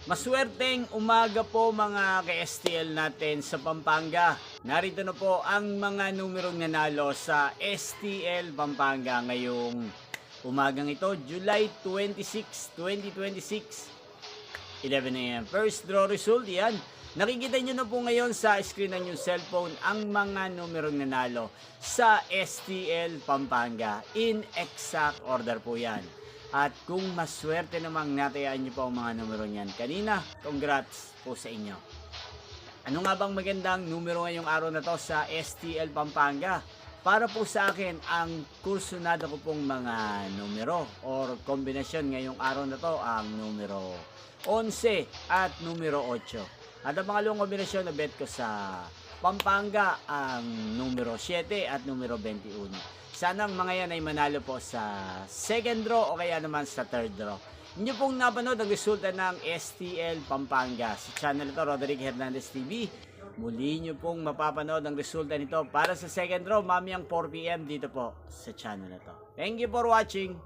Maswerteng umaga po mga ka-STL natin sa Pampanga. Narito na po ang mga numerong nanalo sa STL Pampanga ngayong umagang ito, July 26, 2026, 11 a.m. First draw result, yan. Nakikita nyo na po ngayon sa screen ng yung cellphone ang mga numerong nanalo sa STL Pampanga. In exact order po yan. At kung maswerte namang natayaan nyo po ang mga numero niyan kanina, congrats po sa inyo. Ano nga bang magandang numero ngayong araw na to sa STL Pampanga? Para po sa akin, ang kursunada ko pong mga numero or kombinasyon ngayong araw na to ang numero 11 at numero 8. At ang pangalawang kombinasyon na bet ko sa Pampanga ang numero 7 at numero 21. Sana ang mga yan ay manalo po sa second draw o kaya naman sa third draw. Inyo pong napanood ang resulta ng STL Pampanga. Sa channel ito, Roderick Hernandez TV. Muli nyo pong mapapanood ang resulta nito para sa second draw mamayang 4 PM dito po sa channel ito. Thank you for watching.